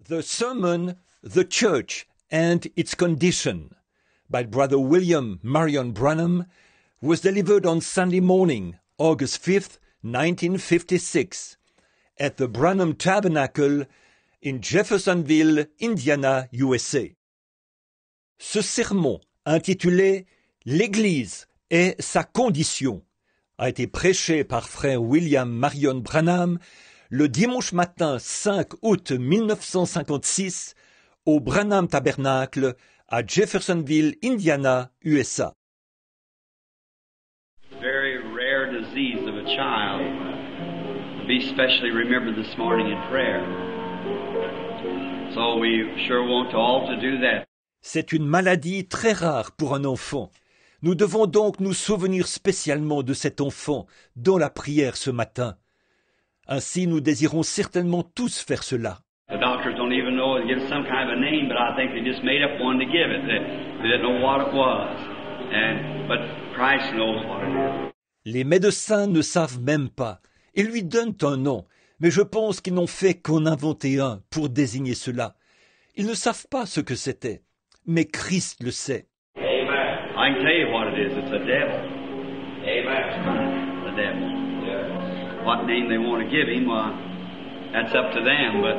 The Sermon, The Church and Its Condition by Brother William Marion Branham was delivered on Sunday morning, August 5th, 1956, at the Branham Tabernacle in Jeffersonville, Indiana, USA. Ce sermon, intitulé « L'Église et sa condition », a été prêché par frère William Marion Branham le dimanche matin 5 août 1956 au Branham Tabernacle à Jeffersonville, Indiana, USA. Very rare disease of a child to be specially remembered this morning in prayer. So we sure want to all to do that. C'est une maladie très rare pour un enfant. Nous devons donc nous souvenir spécialement de cet enfant dans la prière ce matin. Ainsi, nous désirons certainement tous faire cela. The doctors don't even know it gives some kind of a name, but I think they just made up one to give it. They didn't know what it was. But Christ knows what it is. Les médecins ne savent même pas. Ils lui donnent un nom, mais je pense qu'ils n'ont fait qu'en inventer un pour désigner cela. Ils ne savent pas ce que c'était, mais Christ le sait. Amen. I can tell you what it is. It's a devil. Amen. The devil. What name they want to give him, well, that's up to them, but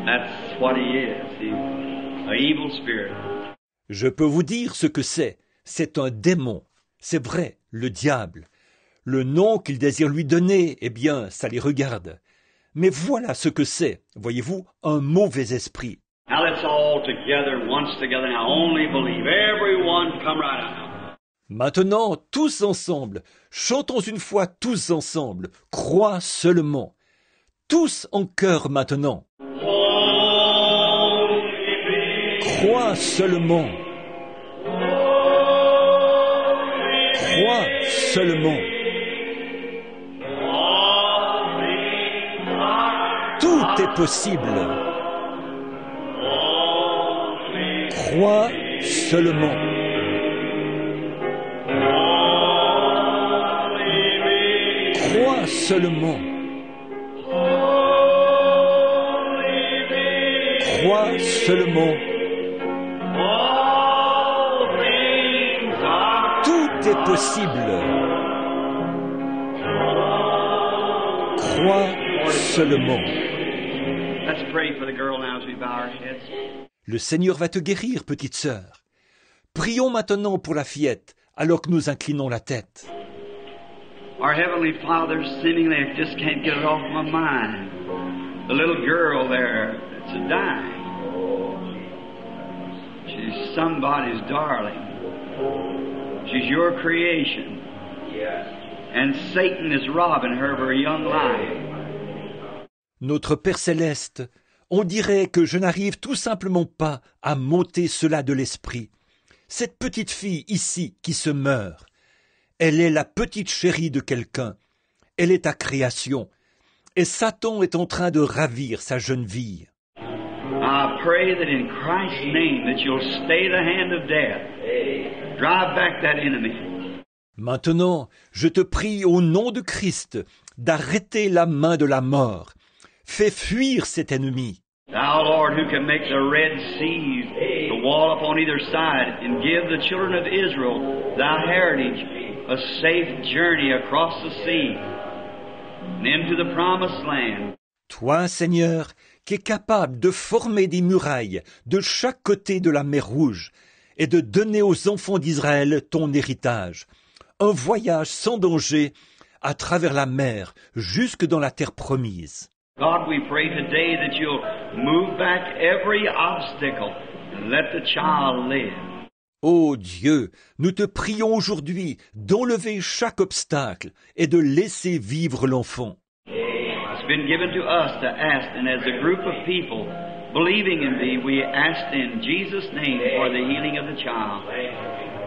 that's what he is. He's an evil spirit. Je peux vous dire ce que c'est. C'est un démon. C'est vrai, le diable. Le nom qu'ils désirent lui donner, eh bien, ça les regarde. Mais voilà ce que c'est, voyez-vous, un mauvais esprit. Now let's all together, once together, now only believe. Everyone come right out now. Maintenant, tous ensemble, chantons une fois tous ensemble, crois seulement. Tous en chœur maintenant. Crois seulement. Crois seulement. Tout est possible. Crois seulement. Crois seulement. Crois seulement. Tout est possible. Crois seulement. Let's pray for the girl now as we bow our heads. Le Seigneur va te guérir, petite sœur. Prions maintenant pour la fillette, alors que nous inclinons la tête. Our Heavenly Father, seemingly I just can't get it off my mind. The little girl there that's dying. She's somebody's darling. She's your creation. And Satan is robbing her of her young life. Notre Père Céleste, on dirait que je n'arrive tout simplement pas à m'ôter cela de l'esprit. Cette petite fille ici qui se meurt, elle est la petite chérie de quelqu'un. Elle est ta création. Et Satan est en train de ravir sa jeune vie. I pray that in Christ's name that you'll stay the hand of death. Drive back that enemy. Maintenant, je te prie au nom de Christ d'arrêter la main de la mort. Fais fuir cet ennemi. Thou, Lord, who can make the Red Seas to wall up on either side and give the children of Israel thy heritage, a safe journey across the sea and into the promised land. Toi, Seigneur, qui es capable de former des murailles de chaque côté de la mer Rouge et de donner aux enfants d'Israël ton héritage, un voyage sans danger à travers la mer jusque dans la terre promise. God, we pray today that you'll move back every obstacle and let the child live. Ô Dieu, nous te prions aujourd'hui d'enlever chaque obstacle et de laisser vivre l'enfant. It's been given to us to ask, and as a group of people believing in thee, we ask in Jesus' name for the healing of the child.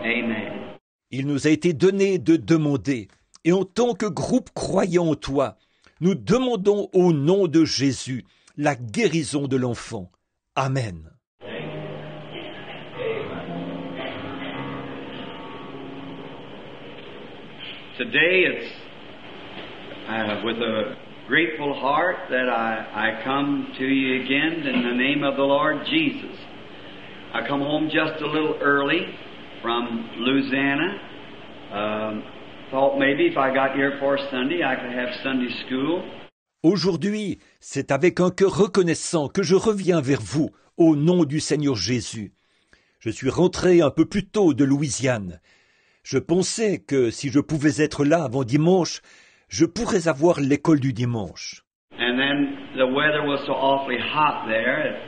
Amen. Il nous a été donné de demander, et en tant que groupe croyant en toi, nous demandons au nom de Jésus la guérison de l'enfant. Amen. Today it's with a grateful heart that I come to you again in the name of the Lord Jesus. I come home just a little early from Louisiana. Thought maybe if I got here for Sunday, I could have Sunday school. Aujourd'hui, c'est avec un cœur reconnaissant que je reviens vers vous, au nom du Seigneur Jésus. Je suis rentré un peu plus tôt de Louisiane. Je pensais que si je pouvais être là avant dimanche, je pourrais avoir l'école du dimanche. And then the weather was so awfully hot there.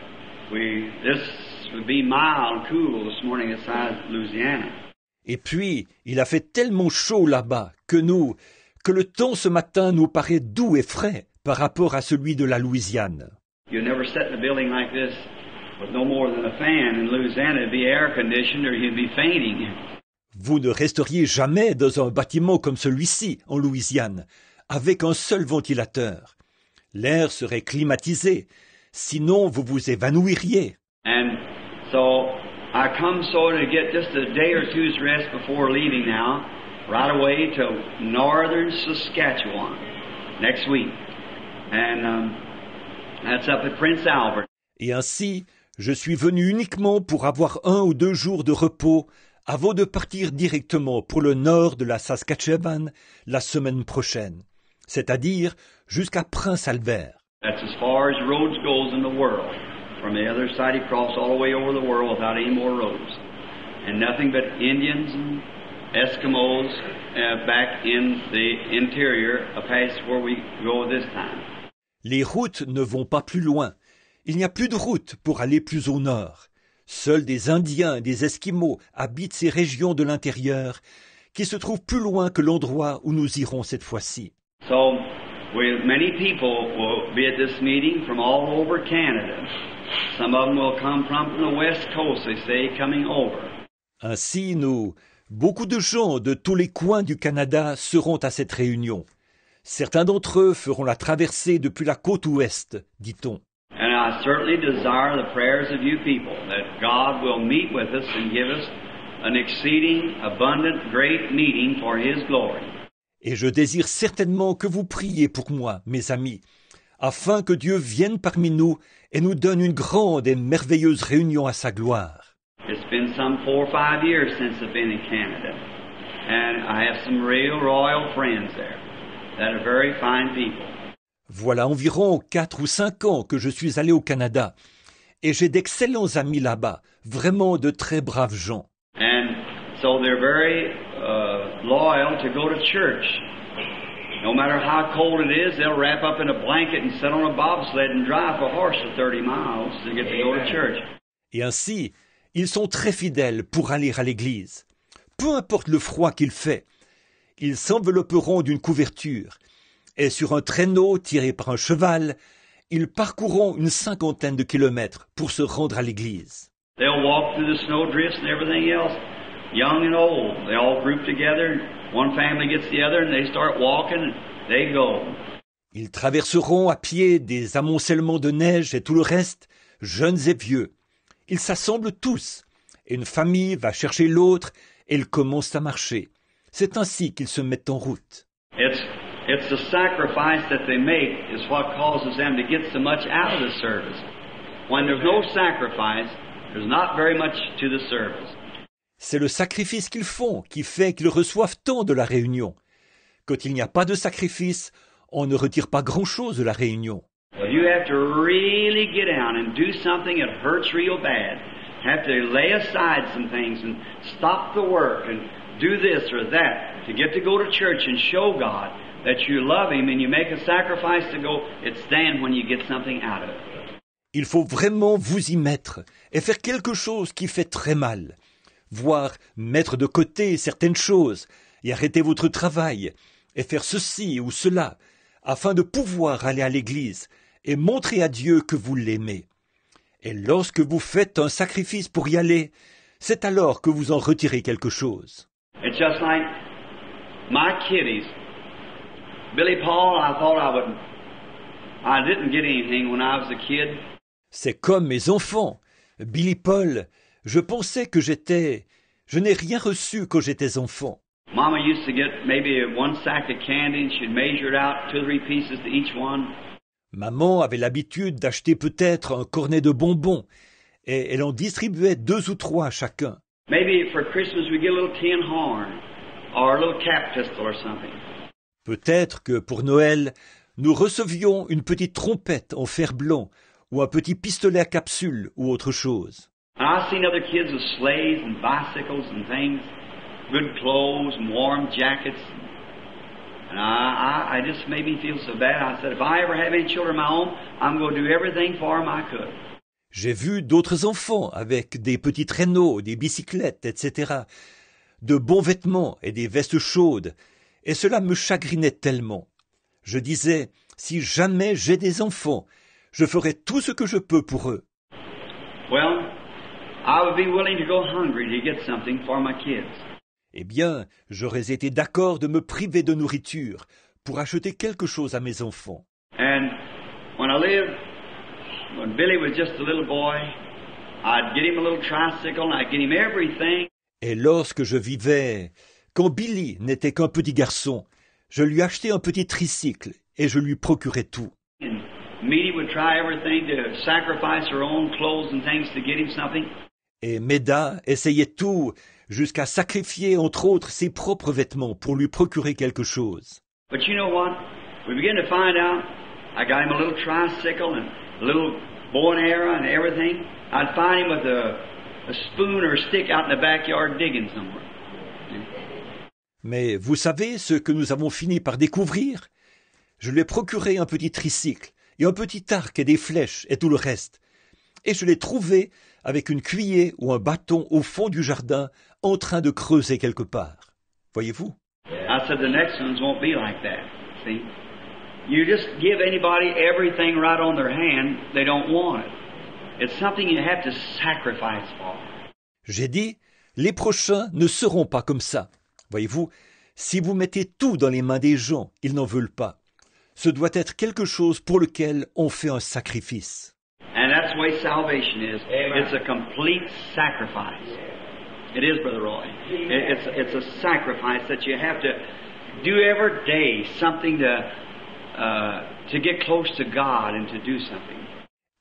This would be mild, cool this morning inside Louisiana. Et puis, il a fait tellement chaud là-bas que le temps ce matin nous paraît doux et frais par rapport à celui de la Louisiane. You never sit in a building like this with no more than a fan in Louisiana. It'd be air conditioned or you'd be fainting. Vous ne resteriez jamais dans un bâtiment comme celui-ci, en Louisiane, avec un seul ventilateur. L'air serait climatisé, sinon vous vous évanouiriez. And so I come to get just a day or two's rest before leaving now, right away to northern Saskatchewan next week. And that's up at Prince Albert. Et ainsi, je suis venu uniquement pour avoir 1 ou 2 jours de repos avant de partir directement pour le nord de la Saskatchewan la semaine prochaine, c'est-à-dire jusqu'à Prince Albert. That's as far as roads goes in the world. From the other side, he crossed all the way over the world without any more roads. And nothing but Indians and Eskimos back in the interior, past where we go this time. Les routes ne vont pas plus loin. Il n'y a plus de route pour aller plus au nord. Seuls des Indiens et des Esquimaux habitent ces régions de l'intérieur qui se trouvent plus loin que l'endroit où nous irons cette fois-ci. So, many people will be at this meeting from all over Canada. Some of them will come from the west coast, they say, coming over. Ainsi, beaucoup de gens de tous les coins du Canada seront à cette réunion. Certains d'entre eux feront la traversée depuis la côte ouest, dit-on. And I certainly desire the prayers of you people, that God will meet with us and give us an exceeding, abundant, great meeting for His glory. Et je désire certainement que vous priez pour moi, mes amis, afin que Dieu vienne parmi nous et nous donne une grande et merveilleuse réunion à sa gloire. It's been some 4 or 5 years since I've been in Canada, and I have some real royal friends there that are very fine people. Voilà environ 4 ou 5 ans que je suis allé au Canada, et j'ai d'excellents amis là-bas, vraiment de très braves gens. And so they're very loyal to go to church. No matter how cold it is, they'll wrap up in a blanket and sit on a bobsled and drive a horse for 30 miles to get to go to church. Et ainsi, ils sont très fidèles pour aller à l'église. Peu importe le froid qu'il fait, ils s'envelopperont d'une couverture, et sur un traîneau tiré par un cheval, ils parcourront une 50aine de kilomètres pour se rendre à l'église. They'll walk through the snowdrifts and everything else, young and old. They all group together, one family gets the other, and they start walking, and they go. Ils traverseront à pied des amoncellements de neige et tout le reste, jeunes et vieux. Ils s'assemblent tous, et une famille va chercher l'autre, et ils commencent à marcher. C'est ainsi qu'ils se mettent en route. It's the sacrifice that they make is what causes them to get so much out of the service. When there's no sacrifice, there's not very much to the service. C'est le sacrifice qu'ils font qui fait qu'ils reçoivent tant de la réunion. Quand il n'y a pas de sacrifice, on ne retire pas grand-chose de la réunion. Well, you have to really get down and do something that hurts real bad. Have to lay aside some things and stop the work and do this or that to get to go to church and show God that you love Him and you make a sacrifice to go. It's then when you get something out of it. Il faut vraiment vous y mettre et faire quelque chose qui fait très mal. Voire mettre de côté certaines choses et arrêter votre travail et faire ceci ou cela afin de pouvoir aller à l'église et montrer à Dieu que vous l'aimez. Et lorsque vous faites un sacrifice pour y aller, c'est alors que vous en retirez quelque chose. It's just like my kiddies. Billy Paul, I didn't get anything when I was a kid. C'est comme mes enfants. Billy Paul, je pensais que je n'ai rien reçu quand j'étais enfant. Mama used to get maybe one sack of candy and she'd measure it out, 2 or 3 pieces to each one. Maman avait l'habitude d'acheter peut-être un cornet de bonbons, et elle en distribuait 2 ou 3 à chacun. Maybe for Christmas we get a little tin horn or a little cap pistol or something. Peut-être que pour Noël, nous recevions une petite trompette en fer blanc, ou un petit pistolet à capsule, ou autre chose. And I've seen other kids with sleighs and bicycles and things, good clothes and warm jackets. And I just made me feel so bad. I said, if I ever have any children of my own, I'm going to do everything for them I could. J'ai vu d'autres enfants avec des petits traîneaux, des bicyclettes, etc., de bons vêtements et des vestes chaudes, et cela me chagrinait tellement. Je disais, si jamais j'ai des enfants, je ferai tout ce que je peux pour eux. Well, I would be willing to go hungry to get something for my kids. Eh bien, j'aurais été d'accord de me priver de nourriture pour acheter quelque chose à mes enfants. And when Billy was just a little boy, I'd get him a little tricycle and I'd get him everything. Et lorsque je vivais, quand Billy n'était qu'un petit garçon, je lui achetais un petit tricycle et je lui procurais tout. And Meady would try everything to sacrifice her own clothes and things to get him something. Et Méda essayait tout, jusqu'à sacrifier entre autres ses propres vêtements pour lui procurer quelque chose. But you know what? We began to find out, I got him a little tricycle and a little bow and arrow and everything. I'd find him with a spoon or a stick out in the backyard digging somewhere. Mais vous savez ce que nous avons fini par découvrir? Je lui ai procuré un petit tricycle, et un petit arc et des flèches et tout le reste. Et je l'ai trouvé avec une cuiller ou un bâton au fond du jardin en train de creuser quelque part. Voyez-vous? I said the next ones won't be like that. See? You just give anybody everything right on their hand, they don't want it. It's something you have to sacrifice for. J'ai dit, les prochains ne seront pas comme ça. Voyez-vous, si vous mettez tout dans les mains des gens, ils n'en veulent pas. Ce doit être quelque chose pour lequel on fait un sacrifice. And that's the way salvation is. It's a complete sacrifice. It is, Brother Roy. It's a sacrifice that you have to do every day, something to get close to God and to do something.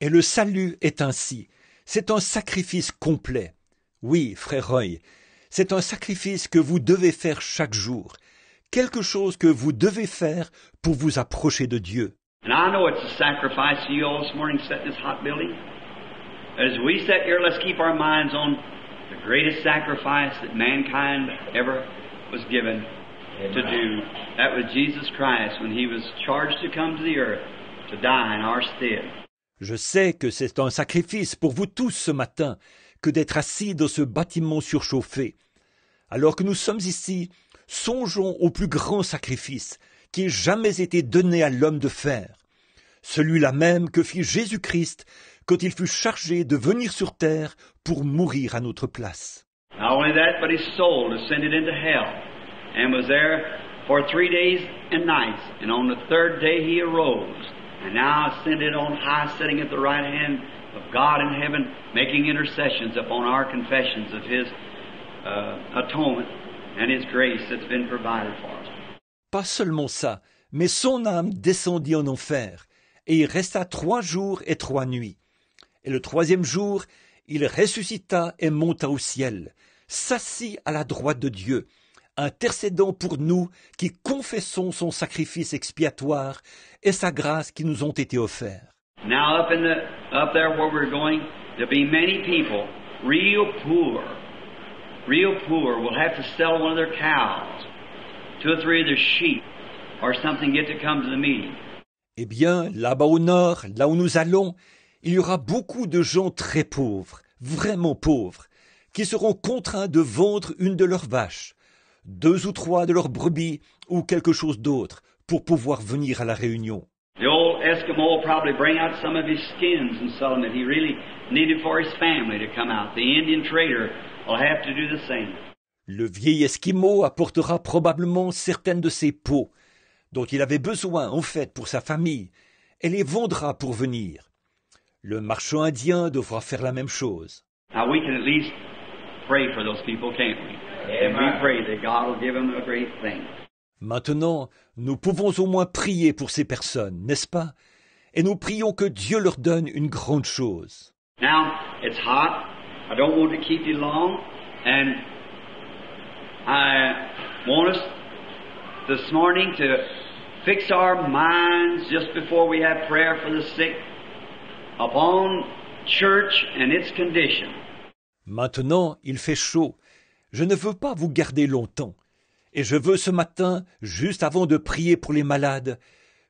Et le salut est ainsi. C'est un sacrifice complet. Oui, frère Roy, c'est un sacrifice que vous devez faire chaque jour. Quelque chose que vous devez faire pour vous approcher de Dieu. And I know it's a sacrifice to you all this morning sitting in this hot building. As we sit here, let's keep our minds on the greatest sacrifice that mankind ever was given to do. That was Jesus Christ when He was charged to come to the earth to die in our stead. Je sais que c'est un sacrifice pour vous tous ce matin que d'être assis dans ce bâtiment surchauffé. Alors que nous sommes ici, songeons au plus grand sacrifice qui ait jamais été donné à l'homme de faire, celui-là même que fit Jésus-Christ quand il fut chargé de venir sur terre pour mourir à notre place. Not only that, but His soul descended into hell and was there for 3 days and nights, and on the 3rd day He arose, and now ascended on high, sitting at the right hand of God in heaven, making intercessions upon our confessions of His atonement and His grace that's been provided for us. Pas seulement ça, mais son âme descendit en enfer, et il resta 3 jours et 3 nuits. Et le 3e jour, il ressuscita et monta au ciel, s'assit à la droite de Dieu, intercédant pour nous qui confessons son sacrifice expiatoire et sa grâce qui nous ont été offerts. Now up there where we're going, there'll be many people, real poor, will have to sell one of their cows, 2 or 3 of their sheep, or something, get to come to the meeting. Eh bien, là-bas au nord, là où nous allons, il y aura beaucoup de gens très pauvres, vraiment pauvres, qui seront contraints de vendre une de leurs vaches, 2 ou 3 de leurs brebis ou quelque chose d'autre pour pouvoir venir à la réunion. The old Eskimo will probably bring out some of his skins and sell them that he really needed for his family to come out. The Indian trader will have to do the same. Le vieil Esquimau apportera probablement certaines de ses peaux, dont il avait besoin en fait pour sa famille, et les vendra pour venir. Le marchand indien devra faire la même chose. Now we can at least pray for those people, can't we? And we pray that God will give them a great thing. Maintenant, nous pouvons au moins prier pour ces personnes, n'est-ce pas? Et nous prions que Dieu leur donne une grande chose. Now, it's hot. I don't want to keep you long. And I want us this morning to fix our minds just before we have prayer for the sick upon church and its condition. Maintenant, il fait chaud. Je ne veux pas vous garder longtemps. Et je veux ce matin, juste avant de prier pour les malades,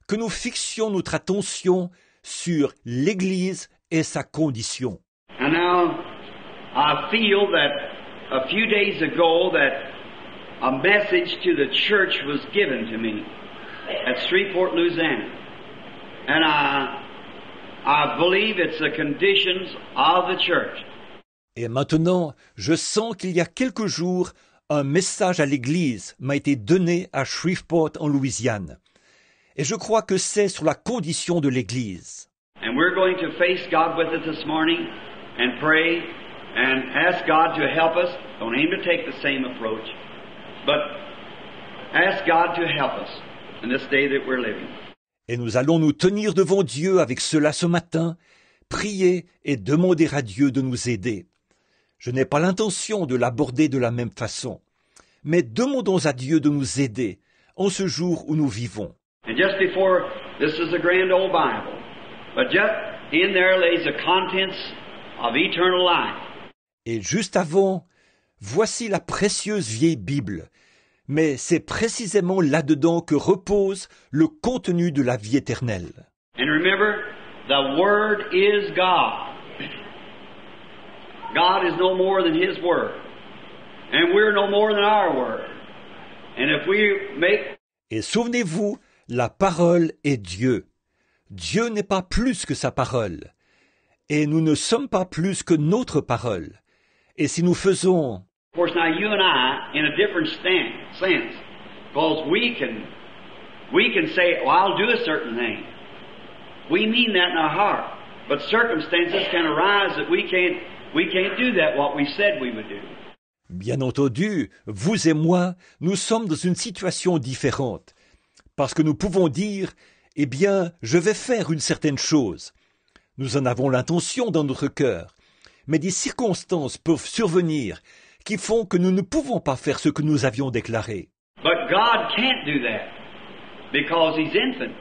que nous fixions notre attention sur l'Église et sa condition. And now, I feel that a few days ago that a message to the church was given to me at Shreveport, Louisiana. And I believe it's the conditions of the church. Et maintenant, je sens qu'il y a quelques jours, un message à l'Église m'a été donné à Shreveport, en Louisiane. Et je crois que c'est sur la condition de l'Église. And we're going to face God with it this morning and pray and ask God to help us. Don't aim to take the same approach, but ask God to help us in this day that we're living. Et nous allons nous tenir devant Dieu avec cela ce matin, prier et demander à Dieu de nous aider. Je n'ai pas l'intention de l'aborder de la même façon, mais demandons à Dieu de nous aider en ce jour où nous vivons. And just before, this is a grand old Bible, but just in there lays the contents of eternal life. Et juste avant, voici la précieuse vieille Bible, mais c'est précisément là-dedans que repose le contenu de la vie éternelle. And remember, the Word is God. God is no more than His Word. And we're no more than our Word. And if we make... Et souvenez-vous, la parole est Dieu. Dieu n'est pas plus que sa parole. Et nous ne sommes pas plus que notre parole. Et si nous faisons... Of course, now you and I, in a different sense, because we can say, well, I'll do a certain thing. We mean that in our heart. But circumstances can arise that we can't do that, what we said we would do. Bien entendu, vous et moi, nous sommes dans une situation différente. Parce que nous pouvons dire, eh bien, je vais faire une certaine chose. Nous en avons l'intention dans notre cœur. Mais des circonstances peuvent survenir qui font que nous ne pouvons pas faire ce que nous avions déclaré. But God can't do that because He's infinite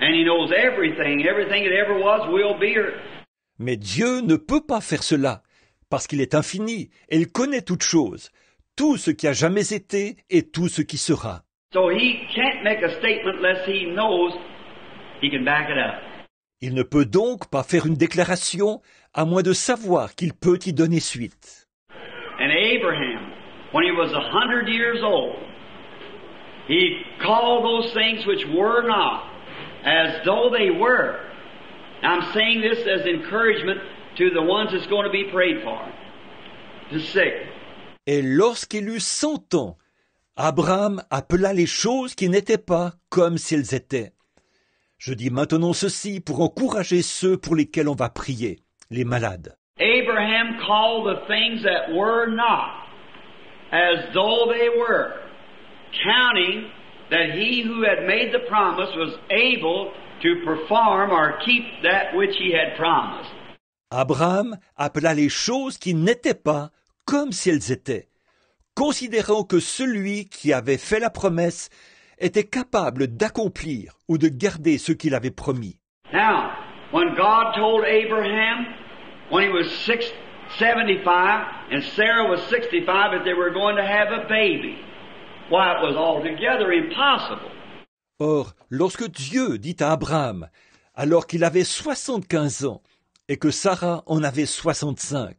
and He knows everything that ever was, will be. Mais Dieu ne peut pas faire cela parce qu'il est infini et il connaît toutes choses, tout ce qui a jamais été et tout ce qui sera. So He can't make a statement unless He knows He can back it up. Il ne peut donc pas faire une déclaration à moins de savoir qu'il peut y donner suite. And Abraham, when he was 100 years old, he called those things which were not as though they were. I'm saying this as encouragement to the ones that's going to be prayed for, the sick. Et lorsqu'il eut 100 ans, Abraham appela les choses qui n'étaient pas comme si elles étaient. Je dis maintenant ceci pour encourager ceux pour lesquels on va prier, les malades. Abraham called the things that were not as though they were, counting that he who had made the promise was able to perform or keep that which he had promised. Abraham appela les choses qui n'étaient pas comme si elles étaient, considérant que celui qui avait fait la promesse était capable d'accomplir ou de garder ce qu'il avait promis. Now, when God told Abraham, when he was 75 and Sarah was 65, that they were going to have a baby, why, it was altogether impossible. Or, lorsque Dieu dit à Abraham, alors qu'il avait 75 ans et que Sarah en avait 65,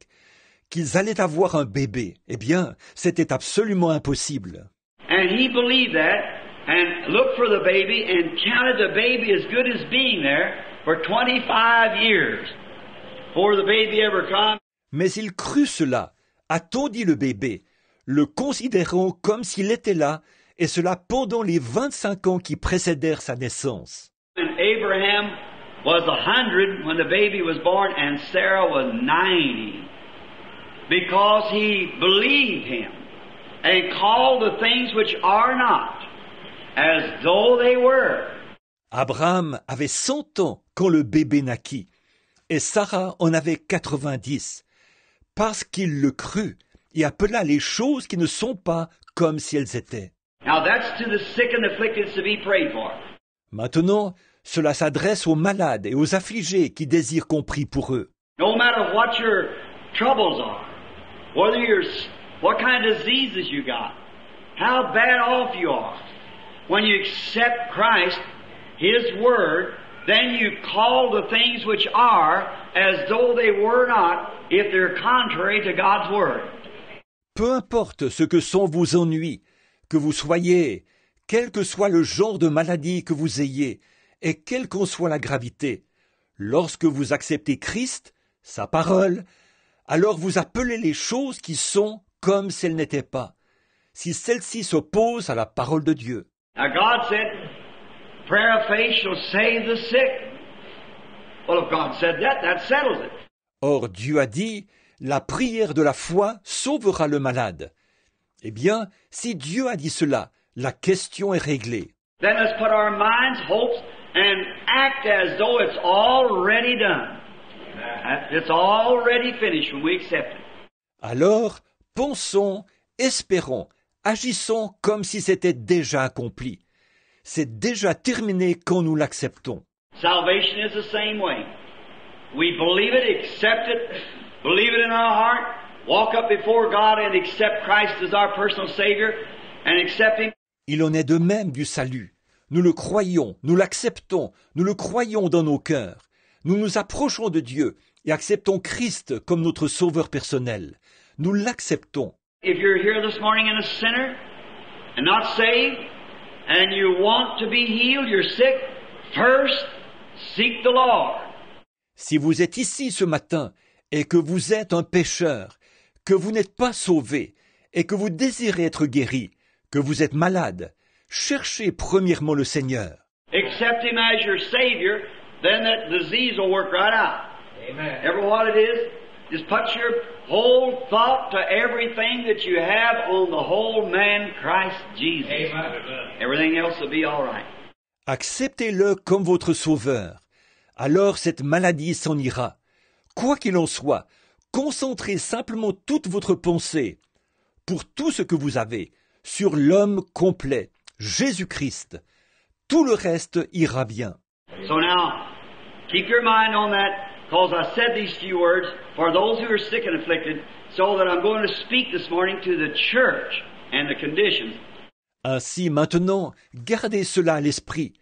qu'ils allaient avoir un bébé, eh bien, c'était absolument impossible. And he believed that and looked for the baby and counted the baby as good as being there for 25 years before the baby ever come. Mais il crut cela, attendit le bébé, le considérant comme s'il était là, et cela pendant les 25 ans qui précédèrent sa naissance. And Abraham was 100 when the baby was born, and Sarah was 90 because he believed him and called the things which are not as though they were. Abraham avait 100 ans quand le bébé naquit, et Sarah en avait 90, parce qu'il le crut et appela les choses qui ne sont pas comme si elles étaient. Now that's to the sick and afflicted to be prayed for. Maintenant, cela s'adresse aux malades et aux affligés qui désirent qu'on prie pour eux. No matter what your troubles are, whether what kind of diseases you got, how bad off you are, when you accept Christ, His Word, then you call the things which are as though they were not, if they're contrary to God's Word. Peu importe ce que sont vos ennuis, que vous soyez, quel que soit le genre de maladie que vous ayez, et quelle qu'en soit la gravité, lorsque vous acceptez Christ, sa parole, alors vous appelez les choses qui sont comme si elles n'étaient pas, si celles-ci s'opposent à la parole de Dieu. Now God said, prayer of faith shall save the sick. Well, if God said that, that settles it. Or Dieu a dit, la prière de la foi sauvera le malade. Eh bien, si Dieu a dit cela, la question est réglée. Then let's put our minds, hopes, and act as though it's already done. It's already finished when we accept it. Alors, pensons, espérons, agissons comme si c'était déjà accompli. C'est déjà terminé quand nous l'acceptons. Salvation is the same way. We believe it, accept it, believe it in our heart, walk up before God and accept Christ as our personal Savior, and accept Him. Il en est de même du salut. Nous le croyons, nous l'acceptons, nous le croyons dans nos cœurs. Nous nous approchons de Dieu et acceptons Christ comme notre sauveur personnel. Nous l'acceptons. If you're here this morning and a sinner and not saved, and you want to be healed, you're sick, first seek the Lord. Si vous êtes ici ce matin et que vous êtes un pécheur, que vous n'êtes pas sauvé et que vous désirez être guéri, que vous êtes malade, cherchez premièrement le Seigneur. Accept Him as your Savior, then that disease will work right out. Amen. Ever what it is, just put your whole thought to everything that you have on the whole man, Christ Jesus. Amen. Everything else will be all right. Acceptez-le comme votre sauveur. Alors cette maladie s'en ira. Quoi qu'il en soit, concentrez simplement toute votre pensée, pour tout ce que vous avez, sur l'homme complet, Jésus-Christ. Tout le reste ira bien. So now, keep your mind on that, because I said these few words for those who are sick and afflicted, so that I'm going to speak this morning to the church and the conditions. Ainsi maintenant, gardez cela à l'esprit,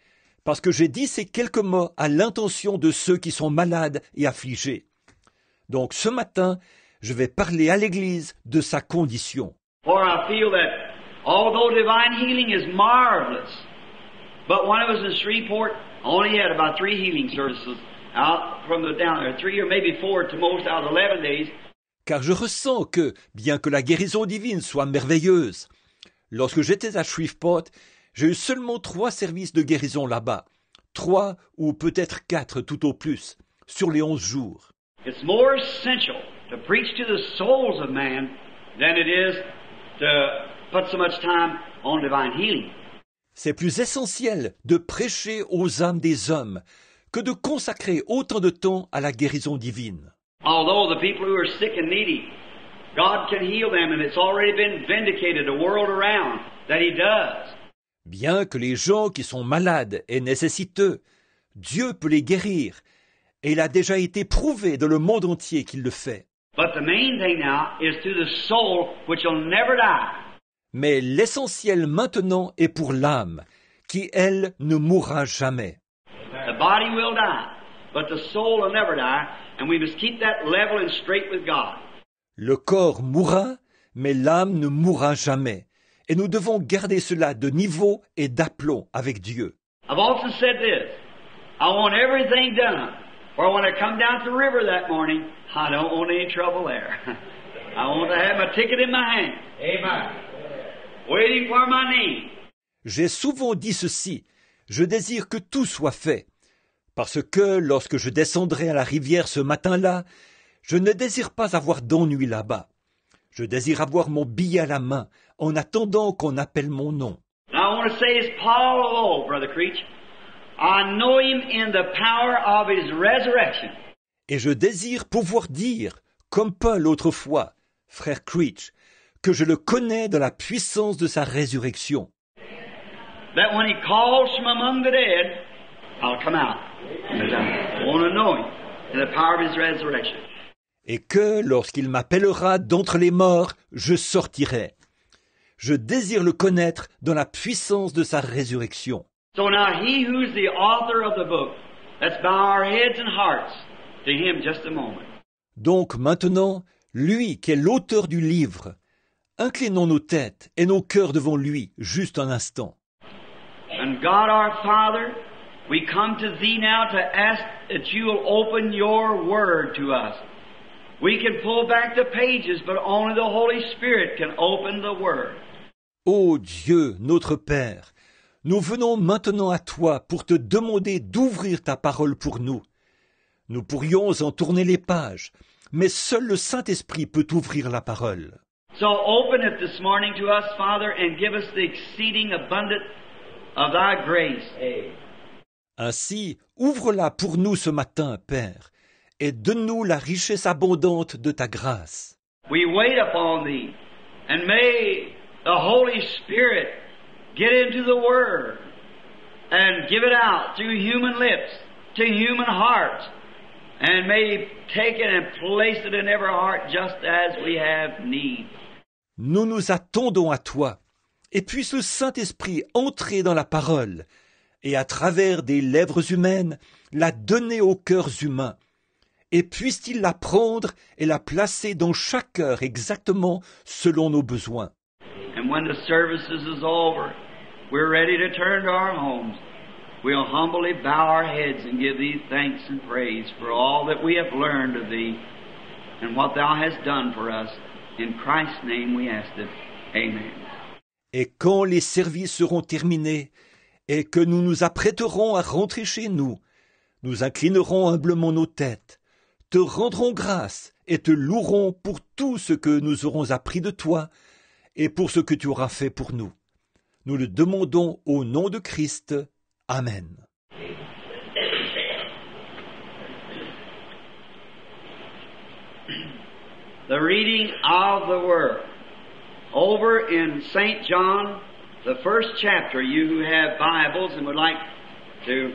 parce que j'ai dit ces quelques mots à l'intention de ceux qui sont malades et affligés. Donc ce matin, je vais parler à l'Église de sa condition. For I feel that although divine healing is marvelous, but when I was in Shreveport, I only had about 3 healing services out from the down there, 3 or maybe 4 to most out of 11 days. Car je ressens que, bien que la guérison divine soit merveilleuse, lorsque j'étais à Shreveport, j'ai eu seulement 3 services de guérison là-bas, 3 ou peut-être 4 tout au plus, sur les 11 jours. It's more essential to preach to the souls of man than it is to put so much time on divine healing. C'est plus essentiel de prêcher aux âmes des hommes que de consacrer autant de temps à la guérison divine. Although the people who are sick and needy, God can heal them, and it's already been vindicated the world around that He does. Bien que les gens qui sont malades et nécessiteux, Dieu peut les guérir, et il a déjà été prouvé dans le monde entier qu'il le fait. But the main thing now is to the soul which will never die. Mais l'essentiel maintenant est pour l'âme, qui, elle, ne mourra jamais. The body will die, but the soul will never die, and we must keep that level and straight with God. Le corps mourra, mais l'âme ne mourra jamais, et nous devons garder cela de niveau et d'aplomb avec Dieu. I've often said this, I want everything done, for when I come down to the river that morning, I don't want any trouble there. I want to have my ticket in my hand. Amen. Waiting for my name. J'ai souvent dit ceci, je désire que tout soit fait, parce que lorsque je descendrai à la rivière ce matin-là, je ne désire pas avoir d'ennui là-bas. Je désire avoir mon billet à la main en attendant qu'on appelle mon nom. And I want to say as Paul of old, Brother Creech, I know him in the power of his resurrection. Et je désire pouvoir dire, comme Paul autrefois, frère Creech, que je le connais dans la puissance de sa résurrection. That when he calls from among the dead, I'll come out. I want to know him in the power of his resurrection. Et que, lorsqu'il m'appellera d'entre les morts, je sortirai. Je désire le connaître dans la puissance de sa résurrection. So now he who's the author of the book, let's bow our heads and hearts to him just a moment. Donc maintenant, lui qui est l'auteur du livre, inclinons nos têtes et nos cœurs devant lui, juste un instant. And God our Father, we come to thee now to ask that you will open your word to us. We can pull back the pages, but only the Holy Spirit can open the word. Ô Dieu, notre Père, nous venons maintenant à toi pour te demander d'ouvrir ta parole pour nous. Nous pourrions en tourner les pages, mais seul le Saint-Esprit peut ouvrir la parole. So open it this morning to us, Father, and give us the exceeding abundance of thy grace. Ainsi, ouvre-la pour nous ce matin, Père, et donne-nous la richesse abondante de ta grâce. We wait upon thee, and may the Holy Spirit get into the Word and give it out through human lips to human hearts, and may take it and place it in every heart just as we have need. Nous nous attendons à toi, et puisse le Saint-Esprit entrer dans la parole, et à travers des lèvres humaines, la donner aux cœurs humains, et puisse-t-il la prendre et la placer dans chaque cœur exactement selon nos besoins. And when the services is over, we're ready to turn to our homes. We'll humbly bow our heads and give thee thanks and praise for all that we have learned of thee and what thou hast done for us. In Christ's name we ask it. Amen. Et quand les services seront terminés, et que nous nous apprêterons à rentrer chez nous, nous inclinerons humblement nos têtes, te rendrons grâce et te louerons pour tout ce que nous aurons appris de toi et pour ce que tu auras fait pour nous. Nous le demandons au nom de Christ. Amen. The reading of the Word. Over in St. John, the first chapter, you who have Bibles and would like to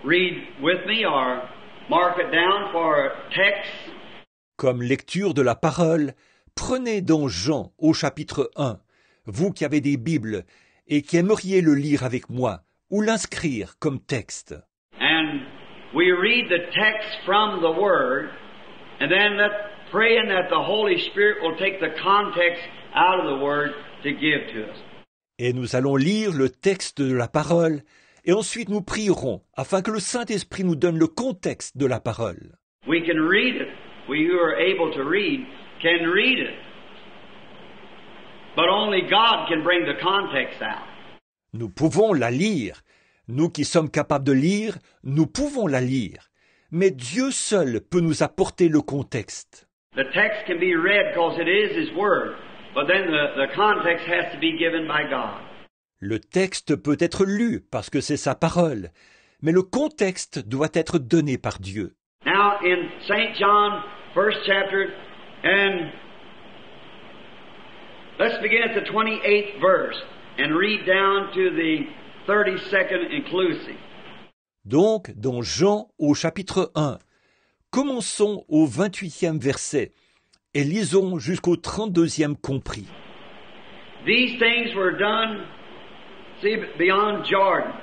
read with me or mark it down for text. Comme lecture de la parole, prenez dans Jean au chapitre 1, vous qui avez des Bibles et qui aimeriez le lire avec moi ou l'inscrire comme texte. And we read the text from the Word, and then praying that the Holy Spirit will take the context out of the Word to give to us. Et nous allons lire le texte de la parole, et ensuite nous prierons afin que le Saint-Esprit nous donne le contexte de la parole. We can read it. We who are able to read can read it. But only God can bring the context out. Nous pouvons la lire. Nous qui sommes capables de lire, nous pouvons la lire. Mais Dieu seul peut nous apporter le contexte. The text can be read because it is His Word, but then the context has to be given by God. Le texte peut être lu parce que c'est sa parole, mais le contexte doit être donné par Dieu. Now in St. John, first chapter, and let's begin at the 28th verse and read down to the 32nd inclusive. Donc, dans Jean au chapitre 1, commençons au 28e verset et lisons jusqu'au 32e compris. These things were done, see, beyond Jordan,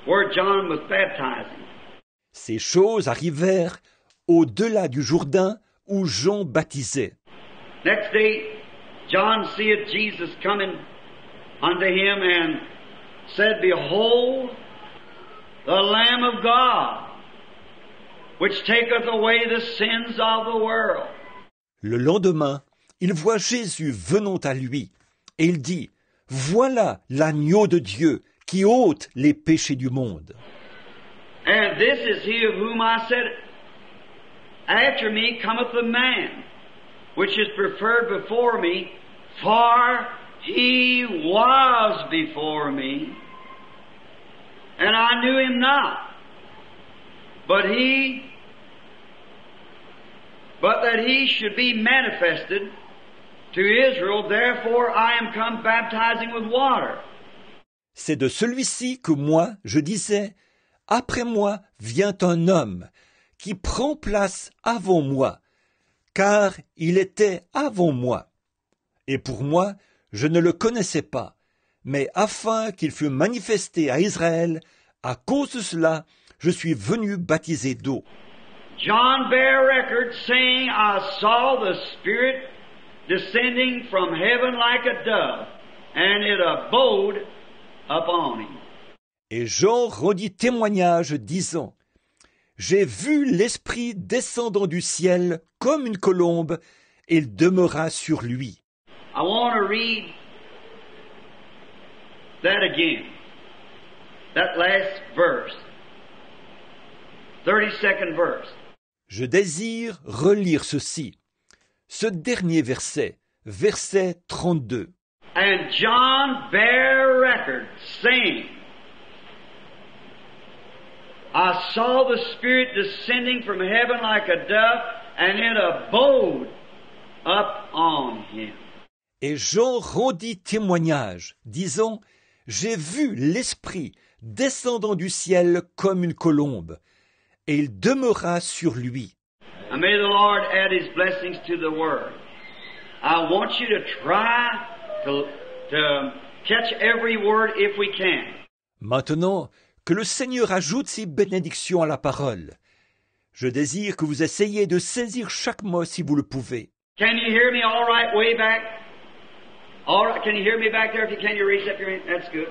where John was baptizing. Ces choses arrivèrent au-delà du Jourdain où Jean baptisait. Next day, John seeth Jesus coming unto him and said, Behold, the Lamb of God, which taketh away the sins of the world. Le lendemain, il voit Jésus venant à lui, et il dit, Voilà l'agneau de Dieu qui ôte les péchés du monde. And this is he of whom I said, After me cometh the man, which is preferred before me, for he was before me, and I knew him not. But that he should be manifested to Israel, therefore I am come baptizing with water. C'est de celui-ci que moi, je disais, après moi vient un homme qui prend place avant moi, car il était avant moi. Et pour moi, je ne le connaissais pas, mais afin qu'il fût manifesté à Israël, à cause de cela, je suis venu baptiser d'eau. John bare record, saying, I saw the Spirit descending from heaven like a dove, and it abode upon him. Et Jean rendit témoignage, disant, j'ai vu l'Esprit descendant du ciel comme une colombe, et il demeura sur lui. I want to read that again. That last verse. 32nd verse. Je désire relire ceci. Ce dernier verset, verset 32. And John bare record, saying, I saw the Spirit descending from heaven like a dove, and it abode up on him. Et Jean rendit témoignage, disant, j'ai vu l'Esprit descendant du ciel comme une colombe, et il demeura sur lui. And may the Lord add His blessings to the Word. I want you to try to catch every word if we can. Maintenant, que le Seigneur ajoute ses bénédictions à la parole. Je désire que vous essayiez de saisir chaque mot si vous le pouvez. Can you hear me all right way back? All right, can you hear me back there? If you can, you raise up your hand. That's good.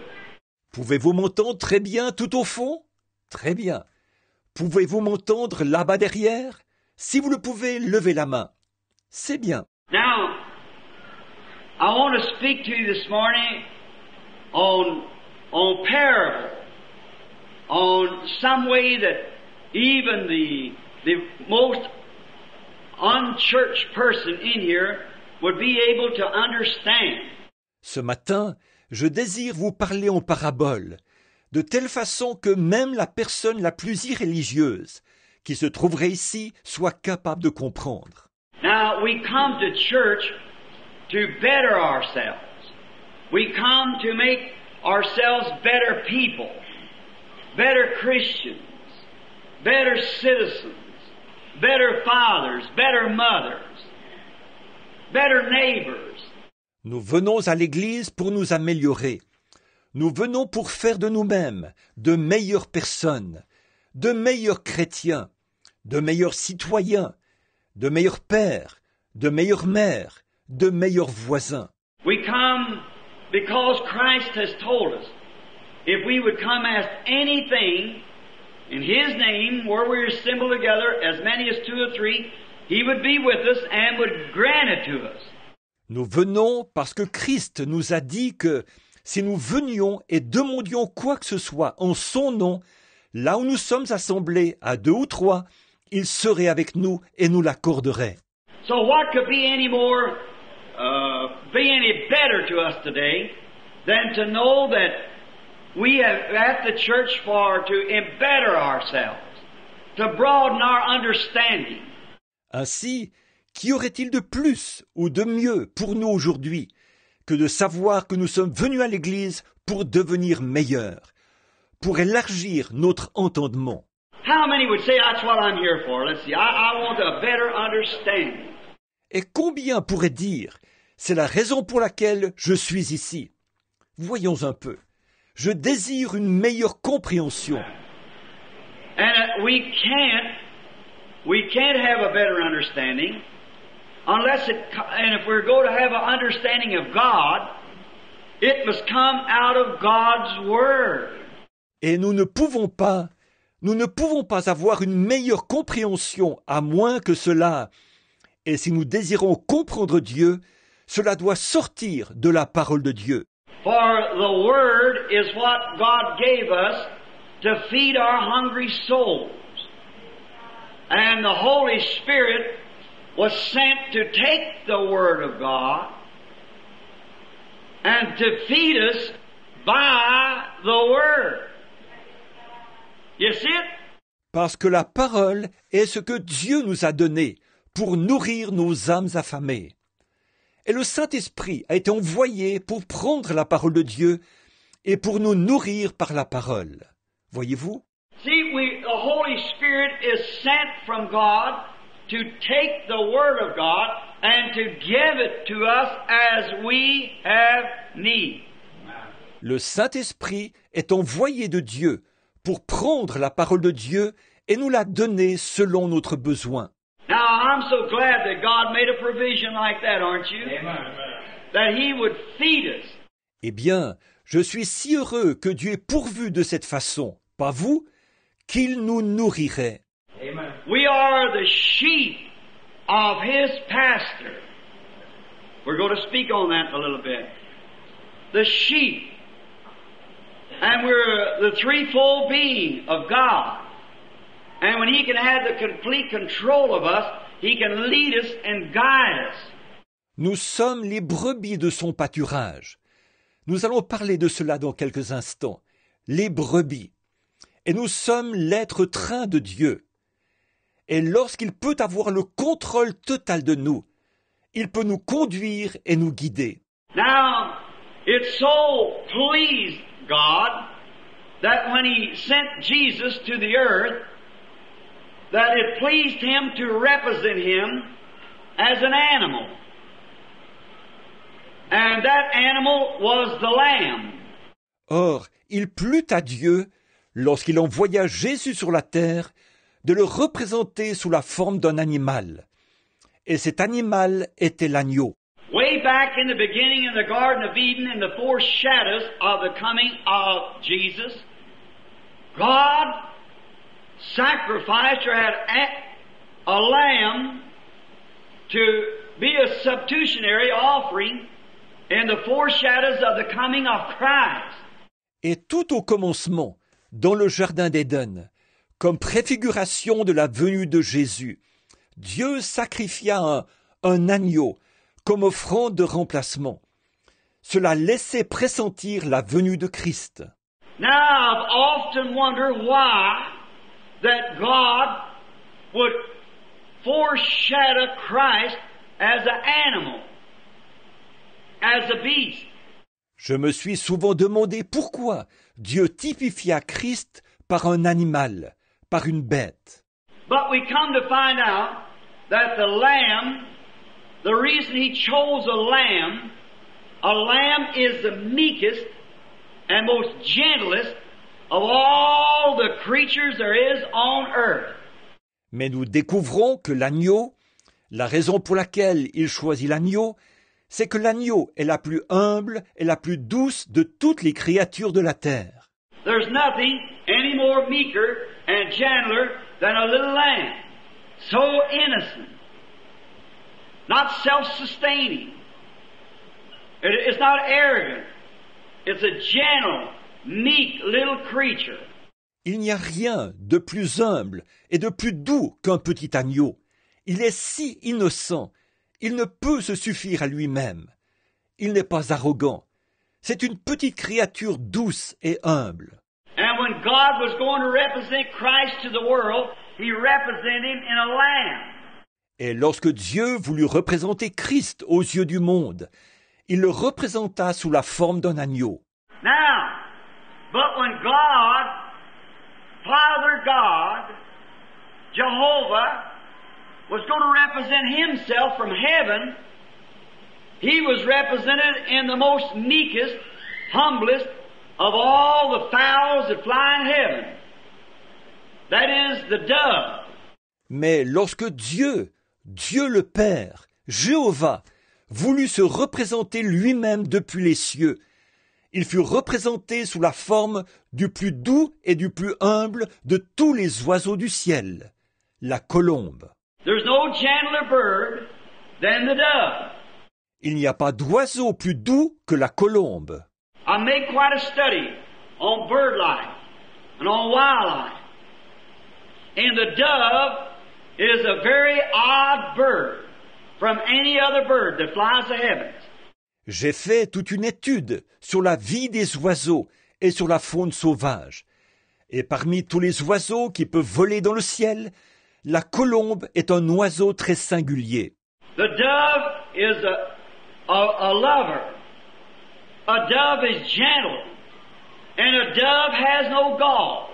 Pouvez-vous m'entendre très bien tout au fond? Très bien. Pouvez-vous m'entendre là-bas derrière? Si vous le pouvez, levez la main. C'est bien. Now, I want to speak to you this morning on parable, on some way that even the most unchurched person in here would be able to understand. Ce matin, je désire vous parler en parabole, de telle façon que même la personne la plus irréligieuse qui se trouverait ici soit capable de comprendre. Now, we come to church to better ourselves. We come to make ourselves better people, better Christians, better citizens, better fathers, better mothers, better neighbors. Nous venons à l'Église pour nous améliorer. Nous venons pour faire de nous-mêmes de meilleures personnes, de meilleurs chrétiens, de meilleurs citoyens, de meilleurs pères, de meilleures mères, de meilleurs voisins. We come because Christ has told us, if we would come ask anything in His name, where we're assembled together, as many as 2 or 3, He would be with us and would grant it to us. Nous venons parce que Christ nous a dit que si nous venions et demandions quoi que ce soit en son nom, là où nous sommes assemblés à 2 ou 3, il serait avec nous et nous l'accorderait. So what could be any more, be any better to us today than to know that we have at the church for to better ourselves, to broaden our understanding. Ainsi, qu'y aurait-il de plus ou de mieux pour nous aujourd'hui que de savoir que nous sommes venus à l'Église pour devenir meilleurs, pour élargir notre entendement? How many would say that's what I'm here for? Let's see. I want a better understanding. Et combien pourraient dire, c'est la raison pour laquelle je suis ici? Voyons un peu. Je désire une meilleure compréhension. And we can't have a better understanding unless and if we're going to have an understanding of God, it must come out of God's Word. Et nous ne pouvons pas avoir une meilleure compréhension à moins que cela. Et si nous désirons comprendre Dieu, cela doit sortir de la parole de Dieu. For the Word is what God gave us to feed our hungry souls. And the Holy Spirit was sent to take the Word of God and to feed us by the Word. You see it? Parce que la parole est ce que Dieu nous a donné pour nourrir nos âmes affamées. Et le Saint-Esprit a été envoyé pour prendre la parole de Dieu et pour nous nourrir par la parole. Voyez-vous? See, the Holy Spirit is sent from God to take the Word of God and to give it to us as we have need. Le Saint-Esprit est envoyé de Dieu pour prendre la parole de Dieu et nous la donner selon notre besoin. Now, I'm so glad that God made a provision like that, aren't you? Amen. That He would feed us. Eh bien, je suis si heureux que Dieu ait pourvu de cette façon, pas vous, qu'il nous nourrirait. Amen. We are the sheep of His pasture. We're going to speak on that a little bit. The sheep. And we're the threefold being of God. And when He can have the complete control of us, He can lead us and guide us. Nous sommes les brebis de son pâturage. Nous allons parler de cela dans quelques instants. Les brebis. Et nous sommes l'être train de Dieu. Et lorsqu'il peut avoir le contrôle total de nous, il peut nous conduire et nous guider. Now, it so pleased God that when He sent Jesus to the earth, that it pleased Him to represent Him as an animal. And that animal was the lamb. Or, il plut à Dieu, lorsqu'il envoya Jésus sur la terre, de le représenter sous la forme d'un animal. Et cet animal était l'agneau. Way back in the beginning in the Garden of Eden, in the foreshadows of the coming of Jesus, God sacrificed or had a lamb to be a substitutionary offering in the foreshadows of the coming of Christ. Et tout au commencement, dans le Jardin d'Éden, comme préfiguration de la venue de Jésus, Dieu sacrifia un agneau comme offrande de remplacement. Cela laissait pressentir la venue de Christ. Now I've often wondered why that God would foreshadow Christ as an animal, as a beast. Je me suis souvent demandé pourquoi Dieu typifia Christ par un animal, par une bête. But we come to find out that the lamb, the reason He chose a lamb is the meekest and most gentlest of all the creatures there is on earth. Mais nous découvrons que l'agneau, la raison pour laquelle il choisit l'agneau, c'est que l'agneau est la plus humble et la plus douce de toutes les créatures de la terre. There's nothing any more meeker and gentler than a little lamb. So innocent. Not self-sustaining. It's not arrogant. It's a gentle, meek little creature. Il n'y a rien de plus humble et de plus doux qu'un petit agneau. Il est si innocent. Il ne peut se suffire à lui-même. Il n'est pas arrogant. C'est une petite créature douce et humble. And when God was going to represent Christ to the world, He represented Him in a lamb. Et lorsque Dieu voulut représenter Christ aux yeux du monde, il le représenta sous la forme d'un agneau. Now, but when God, Father God, Jehovah, was going to represent Himself from heaven, He was represented in the most meekest, humblest of all the fowls that fly in heaven. That is the dove. Mais lorsque Dieu le Père, Jéhovah, voulut se représenter lui-même depuis les cieux, il fut représenté sous la forme du plus doux et du plus humble de tous les oiseaux du ciel, la colombe. There's no gentler bird than the dove. Il n'y a pas d'oiseau plus doux que la colombe. I made quite a study on bird life and on wildlife. And the dove is a very odd bird from any other bird that flies the heavens. J'ai fait toute une étude sur la vie des oiseaux et sur la faune sauvage. Et parmi tous les oiseaux qui peuvent voler dans le ciel, la colombe est un oiseau très singulier. The dove is a lover. A dove is gentle. And a dove has no gall.